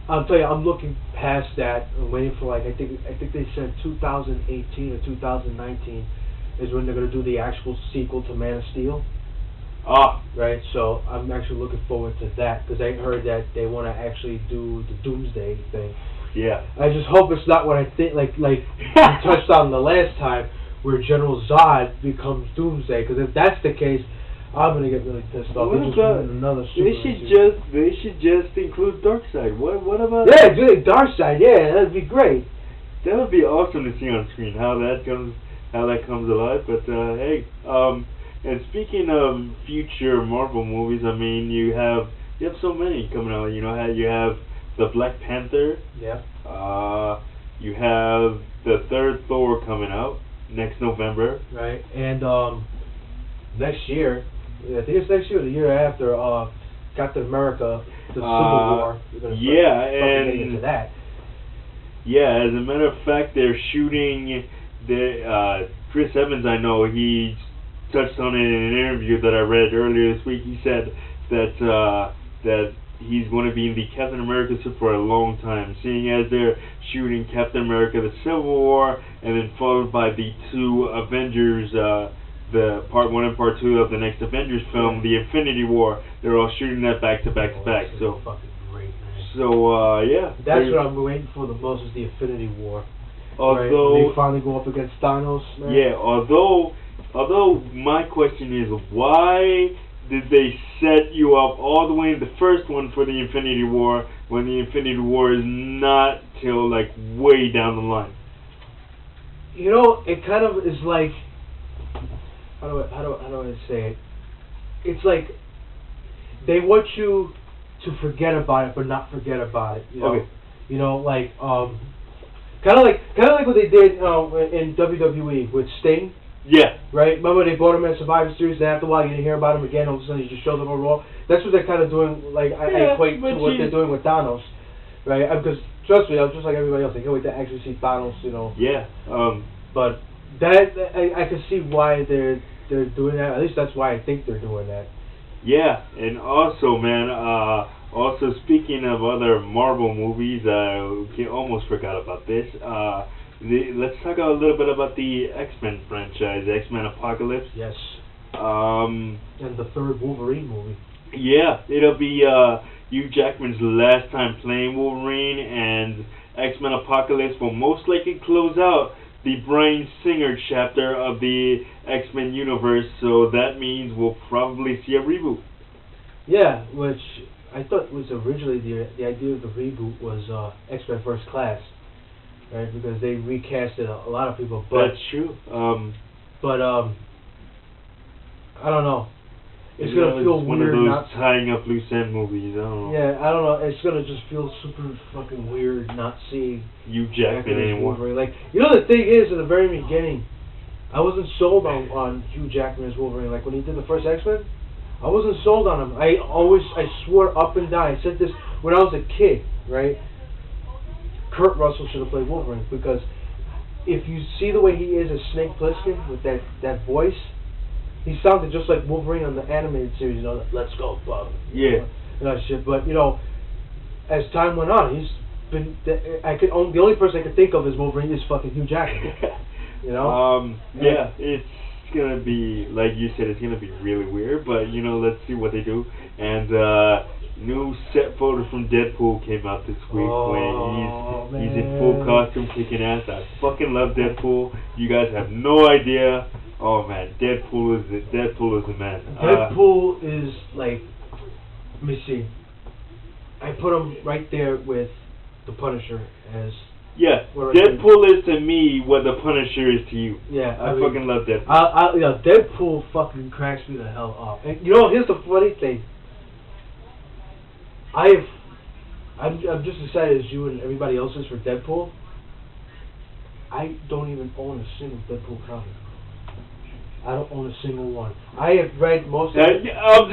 I'll tell you, I'm looking past that. I'm waiting for, like, I think they said 2018 or 2019 is when they're gonna do the actual sequel to Man of Steel. Right. So I'm actually looking forward to that, because I heard that they want to actually do the Doomsday thing.
Yeah.
I just hope it's not what I think. Like we touched on the last time, where General Zod becomes Doomsday. Because if that's the case, I'm gonna get really pissed off.
They should just include Darkseid. What about?
Yeah, do Darkseid. Yeah, that'd be great.
That would be awesome to see on screen. How that comes alive. But hey, and speaking of future Marvel movies, I mean, you have so many coming out. You know, you have the Black Panther.
Yeah.
You have the third Thor coming out next November.
Right, and next year, I think it's next year or the year after, Captain America, the Civil War.
Yeah, and
getting into that.
Yeah, as a matter of fact, they're shooting. Chris Evans, I know, he touched on it in an interview that I read earlier this week. He said that he's going to be in the Captain America suit for a long time, seeing as they're shooting Captain America: The Civil War, and then followed by the two Avengers the part 1 and part 2 of the next Avengers film, the Infinity War. They're all shooting that back to back to back. So
fucking great, man.
So yeah.
That's what I'm waiting for the most is the Infinity War.
Although
right? They finally go up against Thanos. Man.
Yeah. Although my question is, why did they set you up all the way in the first one for the Infinity War when the Infinity War is not till like way down the line?
You know, it kind of is like, how do I say it? It's like they want you to forget about it, but not forget about it. You know?
Okay.
You know, like kind of like what they did in WWE with Sting.
Yeah.
Right? Remember they brought him in Survivor Series, and after a while you didn't hear about him again, all of a sudden you just showed them on Raw. That's what they're kind of doing, like, I equate to what they're doing with Thanos. Right? Because, trust me, I'm just like everybody else, I can't wait to actually see Thanos, you know.
Yeah.
But that, I can see why they're doing that. At least that's why I think they're doing that.
Yeah, and also, man, also speaking of other Marvel movies, we almost forgot about this. Let's talk a little bit about the X-Men franchise, X-Men Apocalypse.
Yes.
And
the third Wolverine movie.
Yeah, it'll be Hugh Jackman's last time playing Wolverine, and X-Men Apocalypse will most likely close out the Bryan Singer chapter of the X-Men universe, so that means we'll probably see a reboot.
Yeah, which I thought was originally the idea of the reboot was X-Men First Class. Right, because they recasted a lot of people, but
that's true.
But I don't know. It's gonna feel
one
weird.
One of those tying up loose end movies. I don't know.
Yeah, I don't know. It's gonna just feel super fucking weird not seeing
Hugh Jackman anymore.
Wolverine. Like, you know, the thing is, in the very beginning, I wasn't sold on Hugh Jackman as Wolverine. Like when he did the first X-Men, I wasn't sold on him. I swore up and down. I said this when I was a kid, right? Kurt Russell should have played Wolverine, because if you see the way he is as Snake Plissken with that voice, he sounded just like Wolverine on the animated series. You know, let's go, Bub.
Yeah.
You know, shit. But you know, as time went on, he's been. The only person I could think of as Wolverine is fucking Hugh Jackman. You know.
Yeah, it's gonna be, like you said, it's gonna be really weird. But you know, let's see what they do. And new set photo from Deadpool came out this week when he's in full costume kicking ass. I fucking love Deadpool. You guys have no idea. Oh man, Deadpool is the man.
Deadpool is like, let me see. I put him right there with the Punisher as.
Yeah, Deadpool is to me what the Punisher is to you.
Yeah,
I mean, fucking love Deadpool.
Deadpool fucking cracks me the hell up. And you know, here's the funny thing. I'm just as excited as you and everybody else is for Deadpool. I don't even own a single Deadpool comic. I don't own a single one. I have read most of it.
I was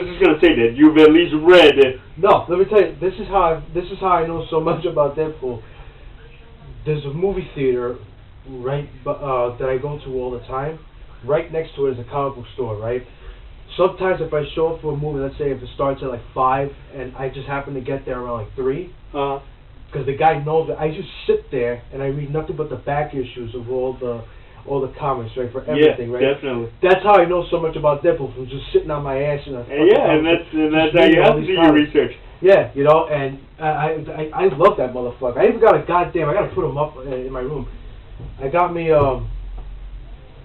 just gonna say that you've at least read it.
No, let me tell you. This is how I know so much about Deadpool. There's a movie theater right that I go to all the time. Right next to it is a comic book store, right? Sometimes if I show up for a movie, let's say if it starts at like 5 and I just happen to get there around like 3, because the guy knows that, I just sit there and I read nothing but the back issues of all the comics, right, for everything, right?
Yeah, definitely.
That's how I know so much about Deadpool, from just sitting on my ass and
and that's how you have to do your research.
Yeah, you know, and I love that motherfucker. I even got I gotta put him up in my room. I got me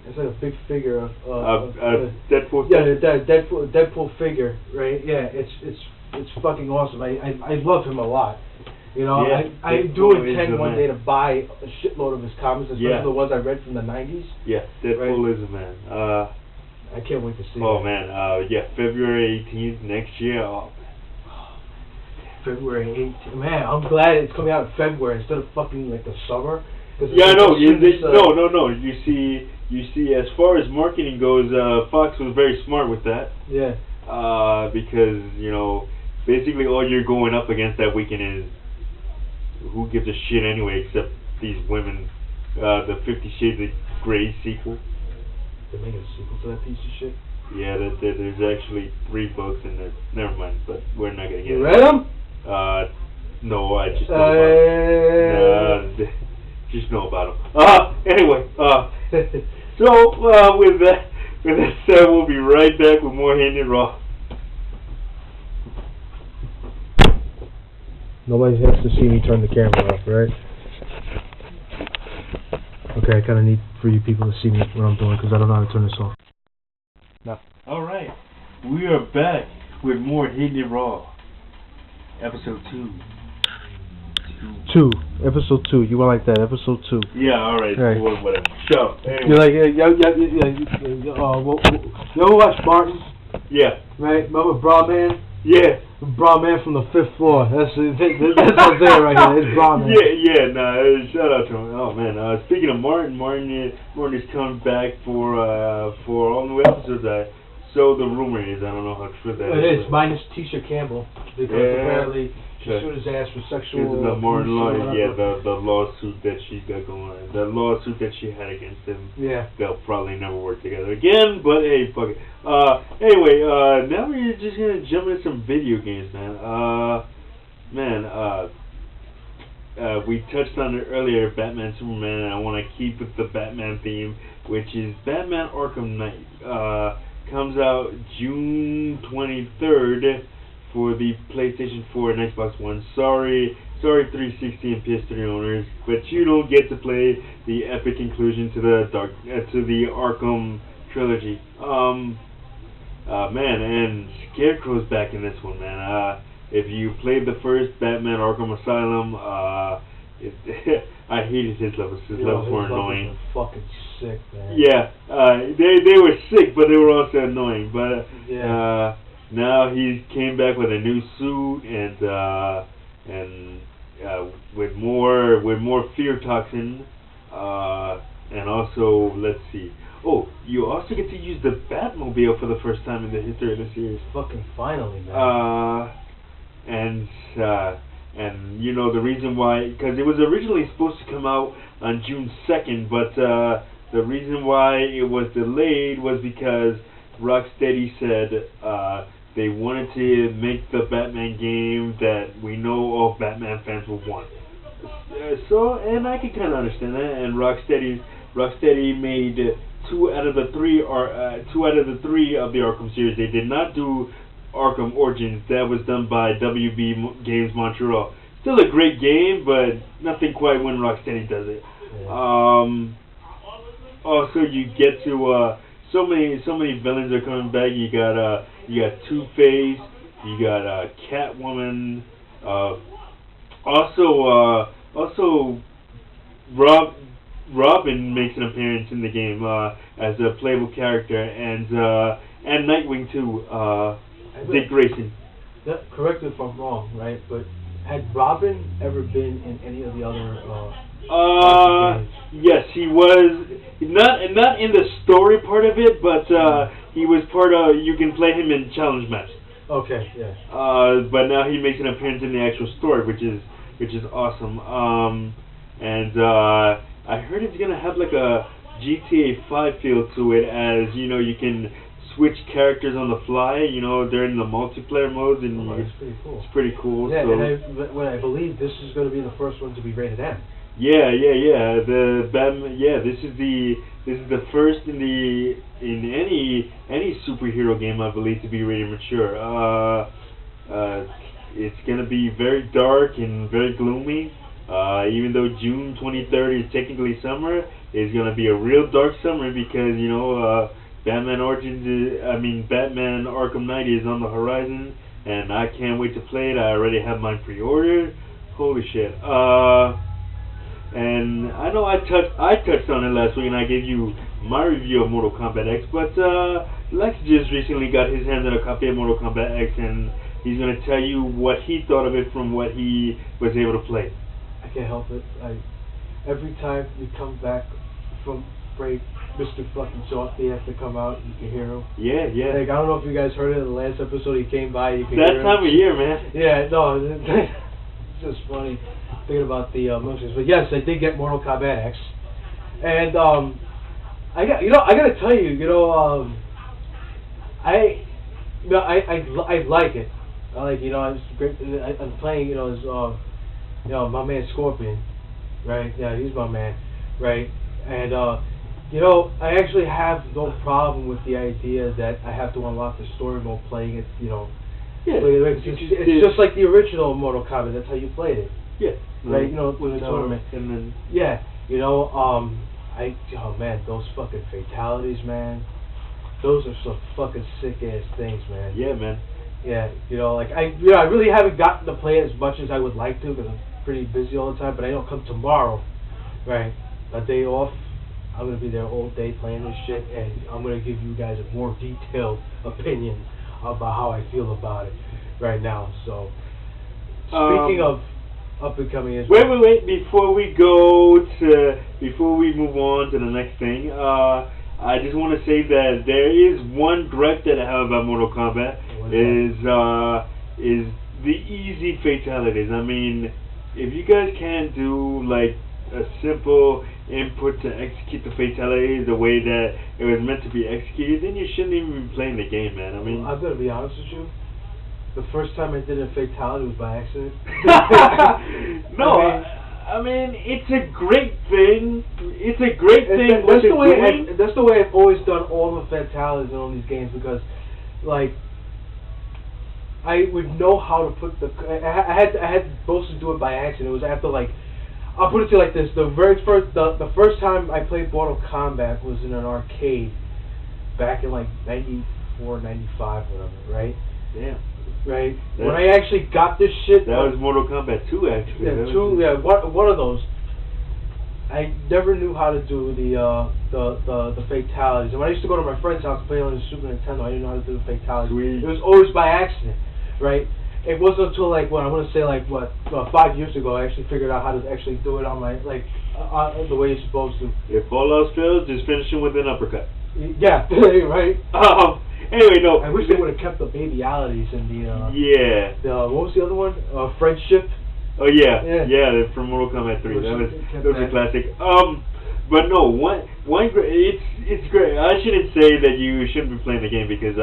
it's like a big figure of
Deadpool.
Yeah, the Deadpool figure, right? Yeah, it's fucking awesome. I love him a lot. You know,
yeah,
I do intend one day to buy a shitload of his comics, especially the ones I read from the 90s.
Yeah, Deadpool is a man.
I can't wait to see.
Oh man, February 18th next year. Oh.
February 18th. Man, I'm glad it's coming out in February instead of fucking like the summer.
Yeah, no. You see, as far as marketing goes, Fox was very smart with that.
Yeah.
Because, you know, basically all you're going up against that weekend is, who gives a shit anyway except these women, the 50 Shades of Grey sequel.
They're making a sequel to that piece of shit?
Yeah, there's actually 3 books in there. Never mind, but we're not going to get
You read them?
No, I just know about them. Just know about them. Anyway, so With that said, we'll be right back with more Hittin It Raw.
Nobody has to see me turn the camera off, right? Okay, I kind of need for you people to see me what I'm doing because I don't know how to turn this off. No.
Alright, we are back with more Hittin It Raw. Episode 2.
Episode 2. You were like that, episode 2.
Yeah, alright,
Right.
whatever. So, anyway.
You're like, you watch Martin?
Yeah.
Right? Remember Brahman?
Yeah.
Brahman from the 5th floor. That's up there right there. It's Brahman.
Yeah, shout out to him. Oh man, speaking of Martin is coming back for all new episodes. So the rumor is, I don't know how true that
is. It is, minus Tisha Campbell, because apparently she
okay.
sued his ass for sexual
abuse. The Martin law,
whatever.
the lawsuit that she's got going on, the lawsuit that she had against him.
Yeah.
They'll probably never work together again, but hey, fuck it. Anyway, now we're just gonna jump into some video games, man. We touched on it earlier, Batman, Superman, and I want to keep with the Batman theme, which is Batman Arkham Knight. Comes out June 23rd for the PlayStation 4 and Xbox One. Sorry 360 and PS3 owners, but you don't get to play the epic inclusion to the Arkham trilogy. Man, and Scarecrow's back in this one, man. If you played the first Batman Arkham Asylum, I hated his levels. His levels were annoying.
Fucking sick, man.
Yeah, they were sick, but they were also annoying. But now he came back with a new suit and with more fear toxin, and also let's see. Oh, you also get to use the Batmobile for the first time in the history of the series.
Fucking finally, man.
And you know the reason why, because it was originally supposed to come out on June 2nd, but the reason why it was delayed was because Rocksteady said they wanted to make the Batman game that we know all Batman fans will want. And I can kind of understand that. And Rocksteady made two out of the three of the Arkham series. They did not do Arkham Origins. That was done by WB Games Montreal. Still a great game, but nothing quite when Rocksteady does it. Yeah. Also, you get to so many villains are coming back. You got Two-Face. You got Catwoman. Also, Robin makes an appearance in the game as a playable character, and Nightwing too. Dick Grayson.
Yeah, correct me if I'm wrong, right? But had Robin ever been in any of the other games?
Yes, he was not in the story part of it, but he was part of. You can play him in challenge match.
Okay, yeah.
But now he makes an appearance in the actual story, which is awesome. And I heard it's gonna have like a GTA 5 feel to it, as you know, you can switch characters on the fly, you know, during the multiplayer modes, and
it's pretty cool.
It's pretty cool.
Yeah,
so.
and I believe this is going to be the first one to be rated M.
Yeah. The Batman. Yeah, this is the first in any superhero game, I believe, to be rated mature. It's gonna be very dark and very gloomy. Even though June 23rd is technically summer, it's gonna be a real dark summer because you know. Batman Arkham Knight is on the horizon, and I can't wait to play it. I already have mine pre-ordered. Holy shit! And I know I touched on it last week, and I gave you my review of Mortal Kombat X. But Lex just recently got his hands on a copy of Mortal Kombat X, and he's gonna tell you what he thought of it from what he was able to play.
I can't help it. Every time we come back from break, Mr. Fucking Softy has to come out. You can hear him.
Yeah.
Like, I don't know if you guys heard it in the last episode. He came by. You can
that
hear him.
Time of year, man.
Yeah, no, it's just funny thinking about the emotions. But yes, I did get Mortal Kombat X, and I gotta tell you, I like it. I like, it's great. I'm playing, as my man Scorpion, right? Yeah, he's my man, right? And You know, I actually have no problem with the idea that I have to unlock the story mode playing it, you know.
Yeah.
It's just like the original Mortal Kombat, that's how you played it.
Yeah.
Right, you know, with the tournament.
And then...
Yeah, you know, oh man, those fucking fatalities, man. Those are some fucking sick ass things, man.
Yeah, man.
Yeah, you know, like I really haven't gotten to play it as much as I would like to because I'm pretty busy all the time. But I know come tomorrow, right, a day off, I'm gonna be there all day playing this shit, and I'm gonna give you guys a more detailed opinion about how I feel about it right now. So, speaking of up and coming,
wait! Before we move on to the next thing, I just want to say that there is one gripe that I have about Mortal Kombat is the easy fatalities. I mean, if you guys can't do like a simple input to execute the fatality the way that it was meant to be executed, then you shouldn't even be playing the game, man. I mean,
I'm gonna be honest with you. The first time I did a fatality was by accident.
No. I mean, it's a great thing. It's a great thing.
That's the way I've always done all the fatalities in all these games because, like, I would know how to put the. I had supposed to do it by accident. It was after like, I'll put it to you like this: the first time I played Mortal Kombat was in an arcade, back in like '94, '95, whatever, right?
Damn.
Right. When I actually got this shit.
That was Mortal Kombat 2, actually.
Yeah, one of those. I never knew how to do the fatalities. And when I used to go to my friend's house to play on the Super Nintendo, I didn't know how to do the fatalities.
Sweet.
It was always by accident, right? It wasn't until like I want to say 5 years ago I actually figured out how to actually do it on my the way you're supposed to.
If all else fails, just finish him with an uppercut.
Yeah, right.
Anyway, no.
I wish they would have kept the babyalities and the
yeah.
What was the other one? Friendship.
Oh yeah. From Mortal Kombat 3. That was a classic. But no, it's great. I shouldn't say that you shouldn't be playing the game because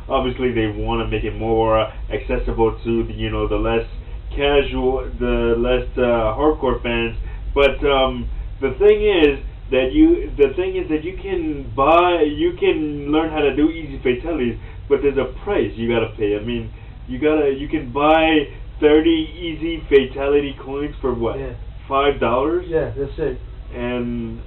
obviously they want to make it more accessible to the less casual, the less hardcore fans. But the thing is that you can learn how to do easy fatalities, but there's a price you gotta pay. I mean, you can buy 30 easy fatality coins for what?
Yeah.
$5?
Yeah, that's it.
And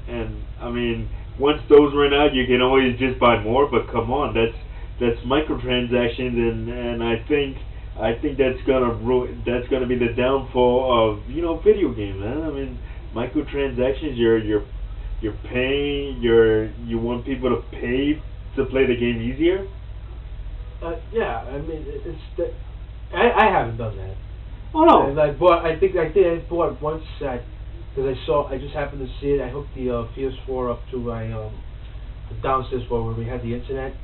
I mean, once those run out, you can always just buy more. But come on, that's microtransactions, and I think that's gonna be the downfall of video games, man. I mean, microtransactions, you're paying, you want people to pay to play the game easier?
Yeah, I mean, I haven't done that.
Oh no.
And I bought one set because I just happened to see it. I hooked the PS4 up to my the downstairs floor where we had the internet,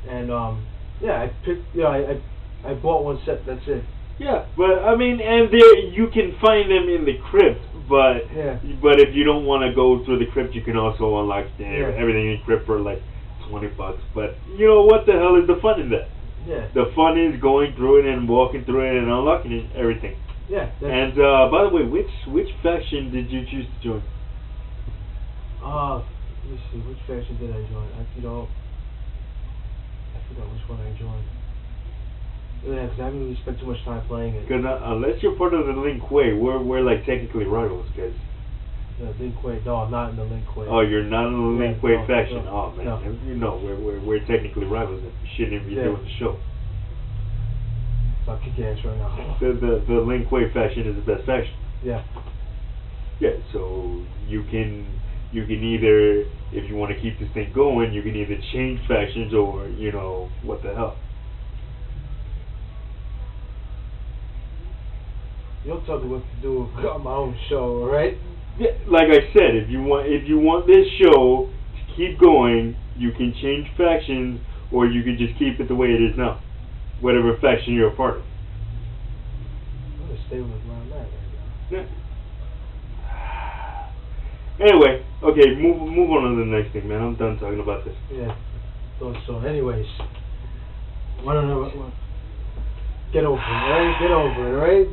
and I bought one set. That's it.
Yeah, but I mean, and there you can find them in the crypt, but if you don't want to go through the crypt, you can also unlock everything in crypt for like $20. But you know what the hell is the fun in that?
Yeah.
The fun is going through it and walking through it and unlocking it, everything.
Yeah.
And by the way, which faction did you choose to join?
Let me see. Which faction did I join? I forgot which one I joined. Yeah, because I haven't really spent too much time playing it.
Because unless you're part of the Lin Kuei, we're like technically rivals, guys.
Yeah, Lin Kuei. No, I'm not in the Lin Kuei.
Oh, you're not in the Lin Kuei faction.
No,
oh man,
no.
we're technically rivals. And we shouldn't even be doing the show.
So I'll kick your ass right now.
The Lin Kuei faction is the best faction.
Yeah.
Yeah. So you can either, if you want to keep this thing going, you can either change factions or what the hell.
You'll tell me what to do on my own show, right?
Yeah, like I said, if you want this show to keep going, you can change factions, or you can just keep it the way it is now, whatever faction you're a part of.
I'm gonna stay with where I'm at right now.
Yeah. Anyway, okay, move on to the next thing, man. I'm done talking about this.
Yeah. So, anyways, get over it, right? Get over it, right?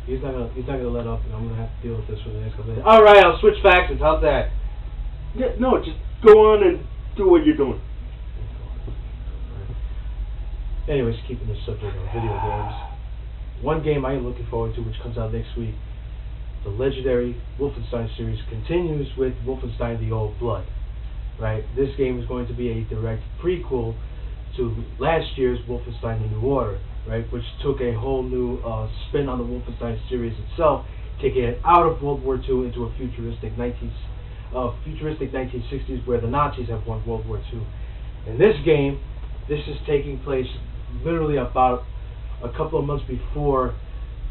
He's not gonna let up, and I'm gonna have to deal with this for the next couple of days. All right, I'll switch factions. How's that?
Yeah, no, just go on and do what you're doing.
Anyways, keeping this subject on video games. One game I am looking forward to, which comes out next week, the legendary Wolfenstein series continues with Wolfenstein: The Old Blood. Right, this game is going to be a direct prequel to last year's Wolfenstein: The New Order. Right, which took a whole new spin on the Wolfenstein series itself, taking it out of World War II into a futuristic 1960s where the Nazis have won World War II. In this game, this is taking place literally about a couple of months before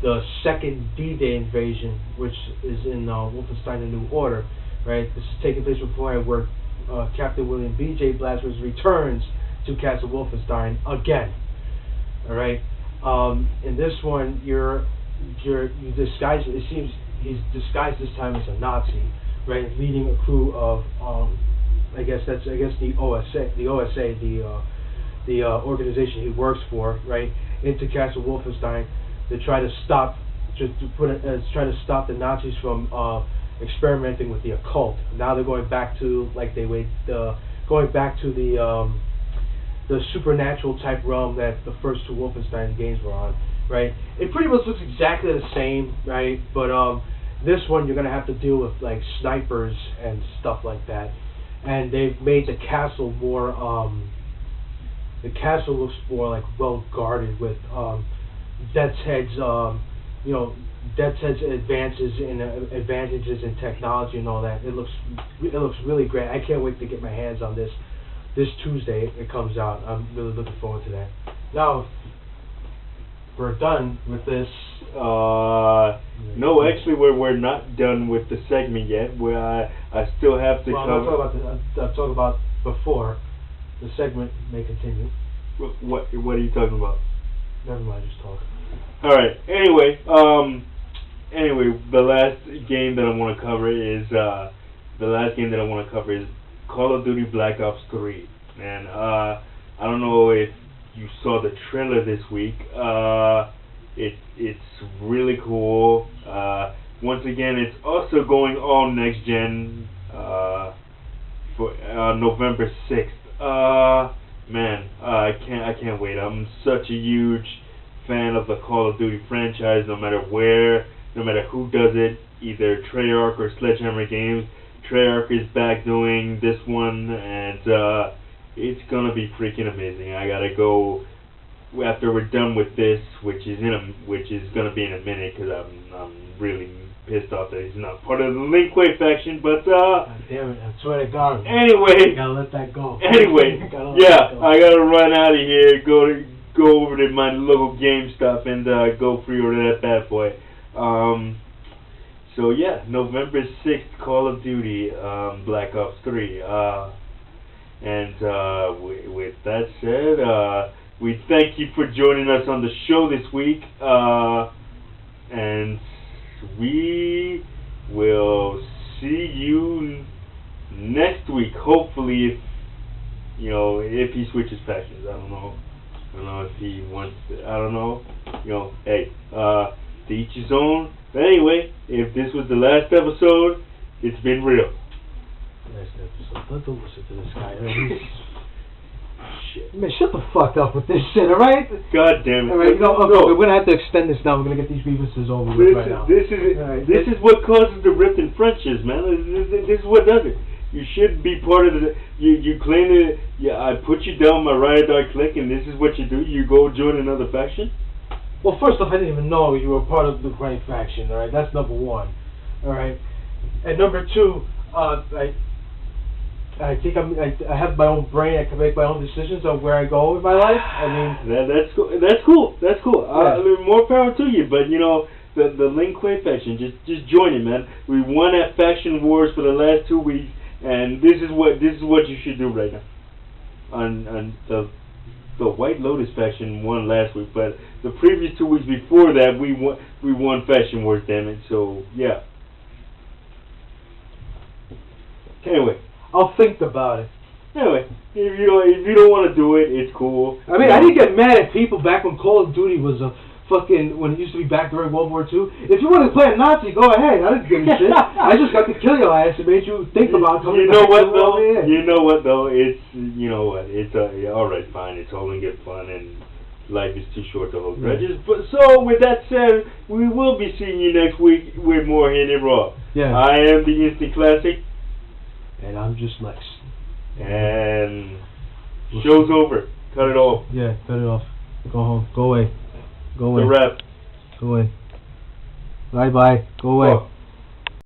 the second D-Day invasion, which is in Wolfenstein: The New Order. Right, this is taking place before where Captain William B.J. Blazkowicz returns to Castle Wolfenstein again. All right. In this one, you disguise. It seems he's disguised this time as a Nazi, right? Leading a crew of, I guess the OSA, the organization he works for, right? Into Castle Wolfenstein to try to stop, try to stop the Nazis from experimenting with the occult. Now they're going back to the supernatural type realm that the first two Wolfenstein games were on, right? It pretty much looks exactly the same, right? But this one you're gonna have to deal with like snipers and stuff like that, and they've made the castle more. The castle looks more like well guarded with Death's Head's, Death's Head's advances in technology and all that. It looks really great. I can't wait to get my hands on this. This Tuesday it comes out. I'm really looking forward to that. Now, we're done with this.
No, actually, we're not done with the segment yet. I still have to cover.
I'm talking about before the segment may continue.
What are you talking about?
Never mind, just talk.
All right. Anyway, the last game that I want to cover is Call of Duty Black Ops 3. And I don't know if you saw the trailer this week. It's really cool. Once again, it's also going all next gen for November 6th. Man, I can't wait. I'm such a huge fan of the Call of Duty franchise. No matter where, no matter who does it, either Treyarch or Sledgehammer Games. Treyarch is back doing this one, and it's gonna be freaking amazing. I gotta go after we're done with this, which is gonna be in a minute, because I'm really pissed off that he's not part of the Lin Kuei faction. But
God damn it! I swear to God.
Anyway,
you gotta let that go.
Anyway, I gotta run out of here. Go over to my local GameStop and go pre-order that bad boy. So yeah, November 6th, Call of Duty, Black Ops 3. And with that said, we thank you for joining us on the show this week. And we will see you next week. Hopefully, if he switches factions. I don't know if he wants to, I don't know. Hey, to each his own. But anyway, if this was the last episode, it's been real.
Last episode. Don't listen to this guy. Shit. Man, shut the fuck up with this shit, alright?
God damn it.
Alright, we're gonna have to extend this now. We're gonna get these grievances over with right now.
This is what causes the rift in friendships, man. This is what does it. You should be part of the. You claim that. Yeah, I put you down my ride or die click, and this is what you do. You go join another faction.
Well, first off, I didn't even know you were part of the right faction. All right, that's number one. All right, and number two, I think I have my own brain. I can make my own decisions on where I go with my life. I mean,
that's cool. That's cool.
Yeah.
More power to you. But the Lin Kuei faction, just join it, man. We won at faction wars for the last 2 weeks, and this is what you should do right now. On the White Lotus faction won last week, but the previous 2 weeks before that, we won faction wars. Damn it! So yeah. Anyway,
I'll think about it.
Anyway, if you don't want to do it, it's cool.
I mean, I didn't get mad at people back when Call of Duty was a fucking, when it used to be back during World War II. If you want to play a Nazi, go ahead. I didn't give a shit. I just got to kill your ass and made you think about coming back to the world.
You know what though? It's all right, fine. It's all in good fun, and life is too short to hold grudges. But so with that said, we will be seeing you next week with more Hittin It Raw.
Yeah.
I am the Instant Klassic,
and I'm just Lex.
And show's over. Cut it off.
Yeah, cut it off. Go home. Go away. Go away.
The rap.
Go away. Bye bye. Go away.
Oh.